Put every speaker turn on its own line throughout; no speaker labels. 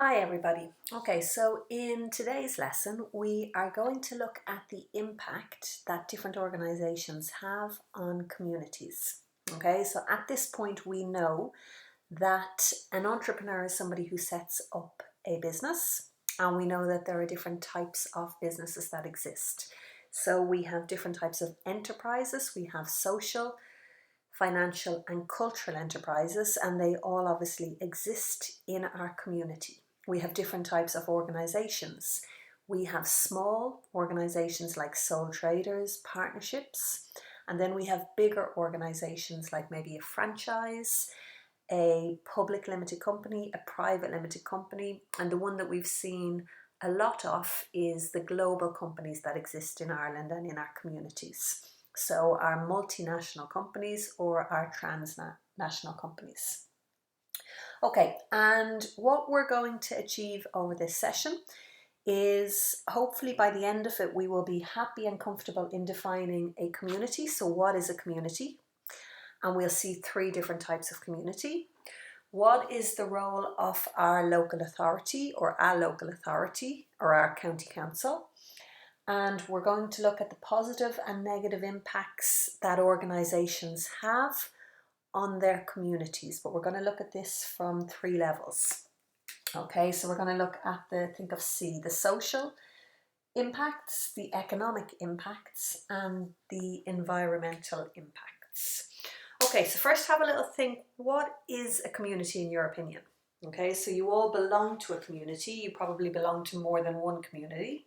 Hi everybody. Okay, so in today's lesson we are going to look at the impact that different organizations have on communities. Okay, so at this point we know that an entrepreneur is somebody who sets up a business, and we know that there are different types of businesses that exist. So we have different types of enterprises. We have social, financial and cultural enterprises, and they all obviously exist in our community. We have different types of organizations. We have small organizations like sole traders, partnerships, and then we have bigger organizations like maybe a franchise, a public limited company, a private limited company, and the one that we've seen a lot of is the global companies that exist in Ireland and in our communities. So our multinational companies or our transnational companies. Okay, and what we're going to achieve over this session is hopefully by the end of it we will be happy and comfortable in defining a community. So what is a community? And we'll see three different types of community. What is the role of our local authority or our county council? And we're going to look at the positive and negative impacts that organisations have on their communities. But we're going to look at this from three levels. Okay, so we're going to look at the social impacts, the economic impacts, and the environmental impacts. Okay, so first have a little think, what is a community in your opinion? Okay, so you all belong to a community, you probably belong to more than one community.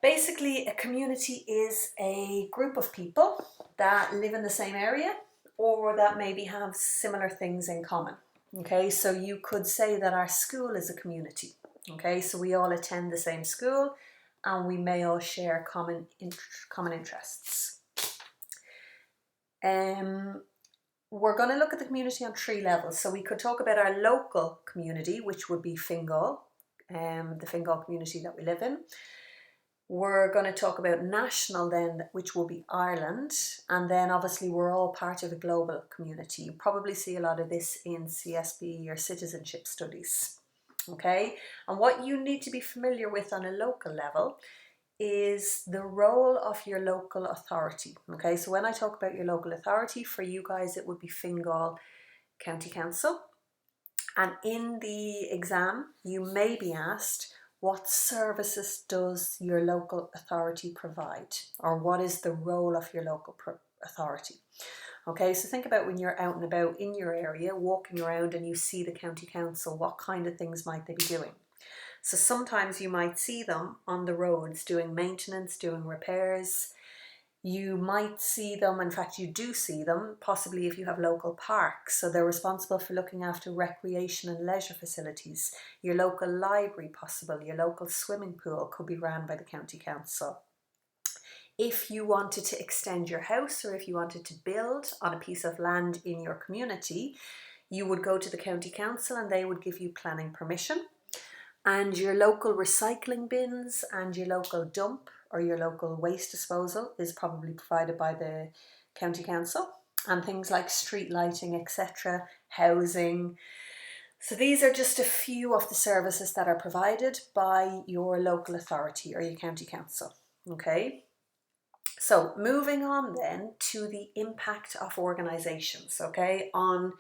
Basically, a community is a group of people that live in the same area or that maybe have similar things in common. Okay, so you could say that our school is a community. Okay, so we all attend the same school and we may all share common interests. We're going to look at the community on three levels. So we could talk about our local community, which would be Fingal, the Fingal community that we live in. We're going to talk about national then, which will be Ireland. And then obviously we're all part of a global community. You probably see a lot of this in CSB or citizenship studies. Okay, and what you need to be familiar with on a local level is the role of your local authority. Okay, so when I talk about your local authority, for you guys it would be Fingal County Council. And in the exam you may be asked, what services does your local authority provide, or what is the role of your local authority? Okay, so think about when you're out and about in your area, walking around and you see the county council, what kind of things might they be doing? So sometimes you might see them on the roads doing maintenance, doing repairs. You might see them, in fact you do see them, possibly if you have local parks. So they're responsible for looking after recreation and leisure facilities. Your local library possible, your local swimming pool could be run by the county council. If you wanted to extend your house or if you wanted to build on a piece of land in your community, you would go to the county council and they would give you planning permission. And your local recycling bins and your local dump or your local waste disposal is probably provided by the county council, and things like street lighting, etc., housing. So these are just a few of the services that are provided by your local authority or your county council. Okay, so moving on then to the impact of organisations, okay, on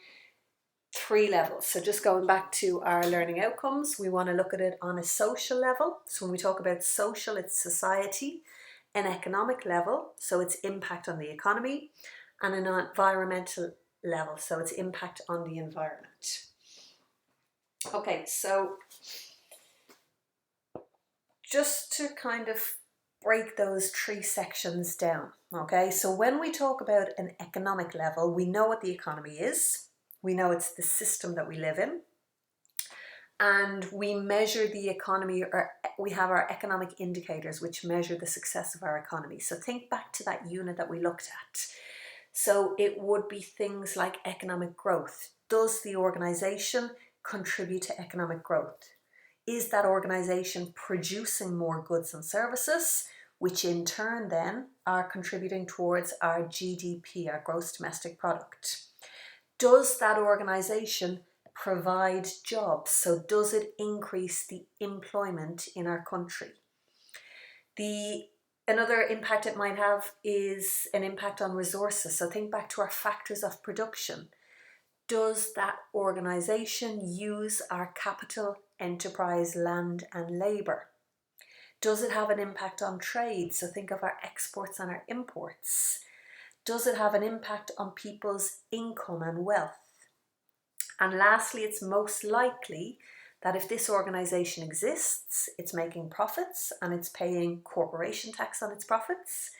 three levels. So just going back to our learning outcomes, we want to look at it on a social level. So when we talk about social, it's society. An economic level, so its impact on the economy. And an environmental level, so its impact on the environment. Okay, so just to kind of break those three sections down. Okay, so when we talk about an economic level, we know what the economy is. We know it's the system that we live in. And we measure the economy, or we have our economic indicators which measure the success of our economy. So think back to that unit that we looked at. So it would be things like economic growth. Does the organisation contribute to economic growth? Is that organisation producing more goods and services, which in turn then are contributing towards our GDP, our gross domestic product? Does that organisation provide jobs? So does it increase the employment in our country? Another impact it might have is an impact on resources. So think back to our factors of production. Does that organisation use our capital, enterprise, land and labour? Does it have an impact on trade? So think of our exports and our imports. Does it have an impact on people's income and wealth? And lastly, it's most likely that if this organisation exists, it's making profits and it's paying corporation tax on its profits.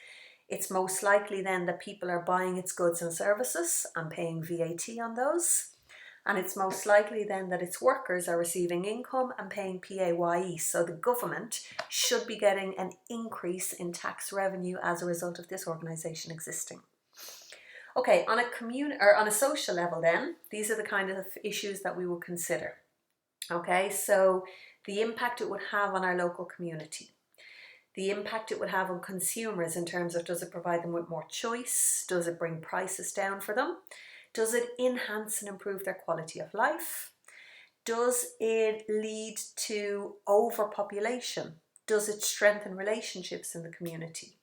It's most likely then that people are buying its goods and services and paying VAT on those. And it's most likely then that its workers are receiving income and paying PAYE. So the government should be getting an increase in tax revenue as a result of this organisation existing. Okay, on a social level then, these are the kind of issues that we will consider. Okay, so the impact it would have on our local community, the impact it would have on consumers in terms of, does it provide them with more choice? Does it bring prices down for them? Does it enhance and improve their quality of life? Does it lead to overpopulation? Does it strengthen relationships in the community?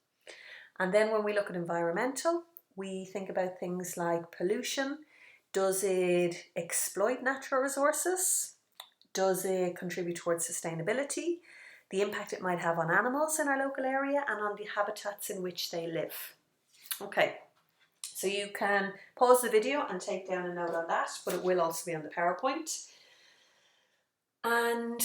And then when we look at environmental, we think about things like pollution. Does it exploit natural resources? Does it contribute towards sustainability? The impact it might have on animals in our local area and on the habitats in which they live. Okay, so you can pause the video and take down a note on that, but it will also be on the PowerPoint. And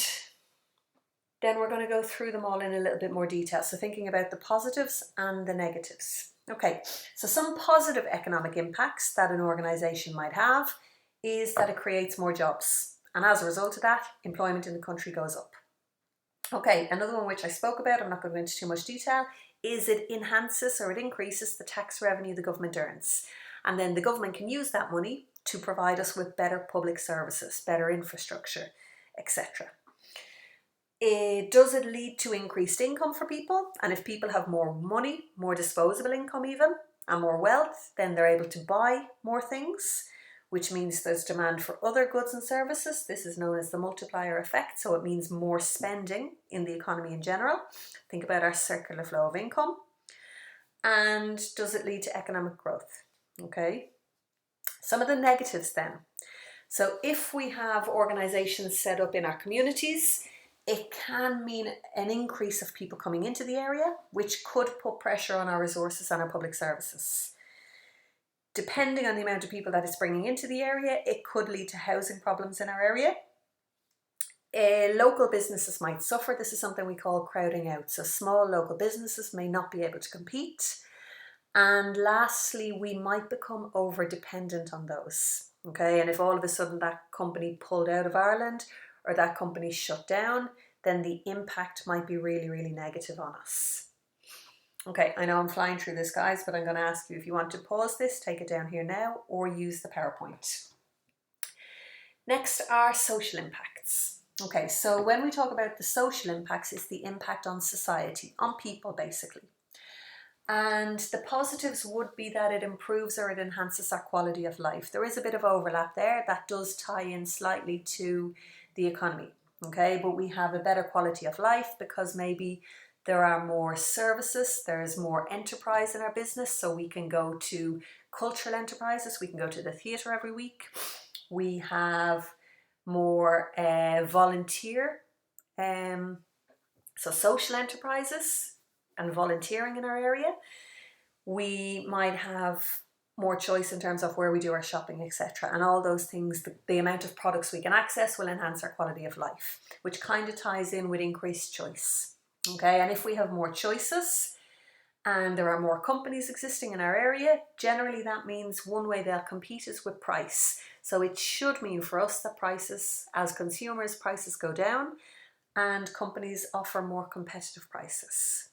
then we're going to go through them all in a little bit more detail. So thinking about the positives and the negatives. Okay, so some positive economic impacts that an organisation might have is that it creates more jobs. And as a result of that, employment in the country goes up. Okay, another one which I spoke about, I'm not going to go into too much detail, is it enhances or it increases the tax revenue the government earns. And then the government can use that money to provide us with better public services, better infrastructure, etc. Does it lead to increased income for people? And if people have more money, more disposable income even, and more wealth, then they're able to buy more things, which means there's demand for other goods and services. This is known as the multiplier effect, so it means more spending in the economy in general. Think about our circular flow of income. And does it lead to economic growth? Okay. Some of the negatives then. So if we have organisations set up in our communities, it can mean an increase of people coming into the area, which could put pressure on our resources and our public services. Depending on the amount of people that it's bringing into the area, it could lead to housing problems in our area. Local businesses might suffer. This is something we call crowding out. So small local businesses may not be able to compete. And lastly, we might become over dependent on those. Okay, and if all of a sudden that company pulled out of Ireland or that company shut down, then the impact might be really, really negative on us. Okay, I know I'm flying through this, guys, but I'm going to ask you if you want to pause this, take it down here now, or use the PowerPoint. Next are social impacts. Okay, so when we talk about the social impacts, it's the impact on society, on people basically. And the positives would be that it improves or it enhances our quality of life. There is a bit of overlap there that does tie in slightly to the economy, okay? But we have a better quality of life because maybe there are more services, there's more enterprise in our business, so we can go to cultural enterprises, we can go to the theatre every week. We have more volunteer, so social enterprises and volunteering in our area. We might have more choice in terms of where we do our shopping, etc. And all those things, the amount of products we can access will enhance our quality of life, which kind of ties in with increased choice. Okay, and if we have more choices and there are more companies existing in our area, generally that means one way they'll compete is with price. So it should mean for us that prices, as consumers, prices go down and companies offer more competitive prices.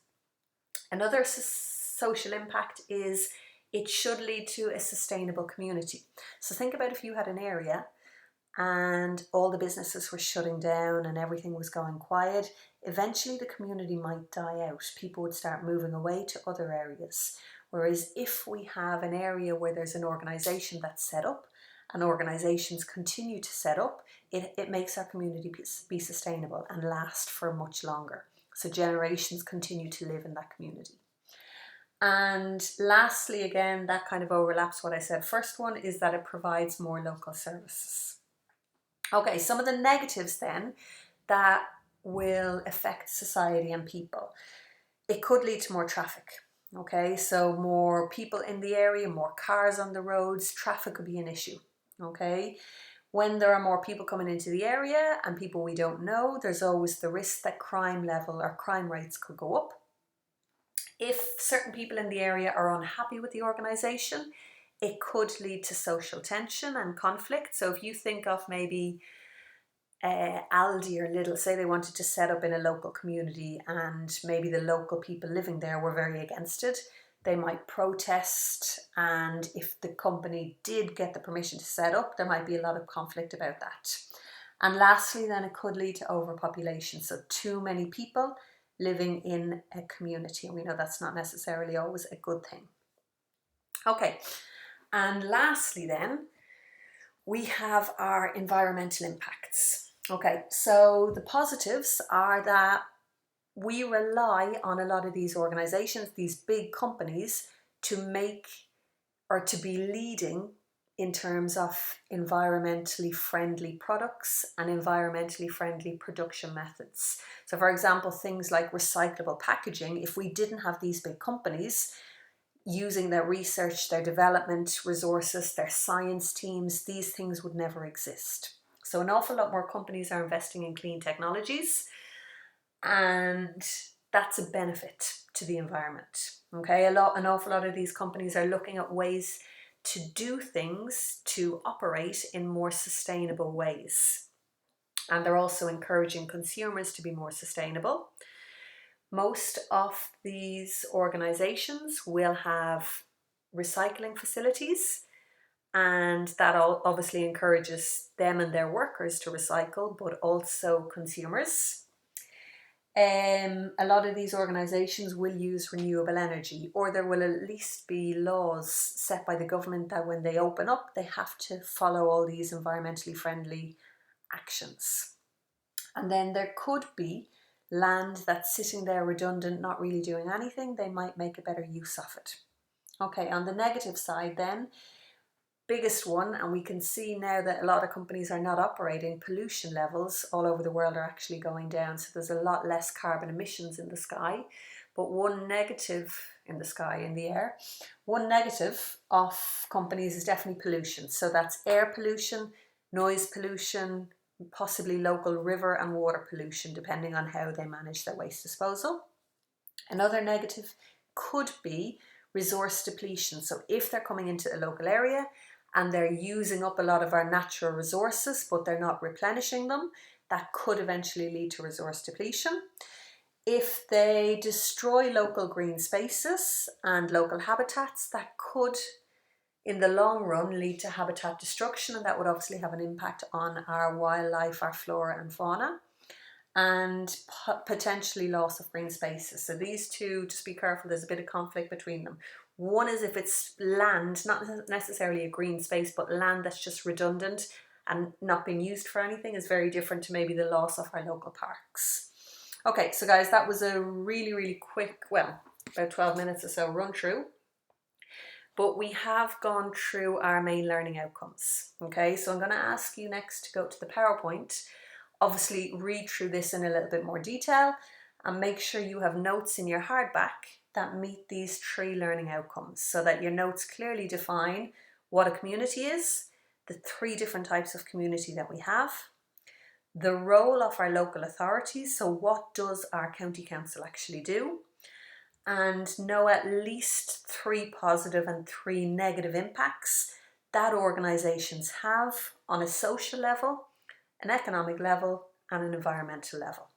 Another social impact is it should lead to a sustainable community. So think about if you had an area and all the businesses were shutting down and everything was going quiet, eventually the community might die out. People would start moving away to other areas. Whereas if we have an area where there's an organisation that's set up and organisations continue to set up, it makes our community be sustainable and last for much longer. So generations continue to live in that community. And lastly, again, that kind of overlaps what I said. First one is that it provides more local services. Okay, some of the negatives then that will affect society and people. It could lead to more traffic. Okay, so more people in the area, more cars on the roads, traffic could be an issue. Okay, when there are more people coming into the area and people we don't know, there's always the risk that crime level or crime rates could go up. If certain people in the area are unhappy with the organisation, it could lead to social tension and conflict. So if you think of maybe Aldi or Lidl, say they wanted to set up in a local community and maybe the local people living there were very against it, they might protest, and if the company did get the permission to set up, there might be a lot of conflict about that. And lastly, then it could lead to overpopulation, so too many people living in a community, and we know that's not necessarily always a good thing. Okay, and lastly then, we have our environmental impacts. Okay, so the positives are that we rely on a lot of these organizations, these big companies, to make or to be leading in terms of environmentally friendly products and environmentally friendly production methods. So for example, things like recyclable packaging, if we didn't have these big companies using their research, their development resources, their science teams, these things would never exist. So an awful lot more companies are investing in clean technologies, and that's a benefit to the environment. Okay, an awful lot of these companies are looking at ways to do things to operate in more sustainable ways. And they're also encouraging consumers to be more sustainable. Most of these organizations will have recycling facilities, and that obviously encourages them and their workers to recycle, but also consumers. A lot of these organisations will use renewable energy, or there will at least be laws set by the government that when they open up, they have to follow all these environmentally friendly actions. And then there could be land that's sitting there redundant, not really doing anything. They might make a better use of it. Okay, on the negative side then, biggest one, and we can see now that a lot of companies are not operating, pollution levels all over the world are actually going down. So there's a lot less carbon emissions in the sky. But one negative in the sky, in the air, one negative of companies is definitely pollution. So that's air pollution, noise pollution, possibly local river and water pollution, depending on how they manage their waste disposal. Another negative could be resource depletion. So if they're coming into a local area and they're using up a lot of our natural resources, but they're not replenishing them, that could eventually lead to resource depletion. If they destroy local green spaces and local habitats, that could, in the long run, lead to habitat destruction, and that would obviously have an impact on our wildlife, our flora and fauna, and potentially loss of green spaces. So these two, just be careful, there's a bit of conflict between them. One is if it's land, not necessarily a green space, but land that's just redundant and not being used for anything, is very different to maybe the loss of our local parks. Okay, so guys, that was a really, really quick, well, about 12 minutes or so run through. But we have gone through our main learning outcomes. Okay, so I'm going to ask you next to go to the PowerPoint. Obviously, read through this in a little bit more detail and make sure you have notes in your hardback that meet these 3 learning outcomes, so that your notes clearly define what a community is, the 3 different types of community that we have, the role of our local authorities, so what does our county council actually do, and know at least 3 positive and 3 negative impacts that organisations have on a social level, an economic level and an environmental level.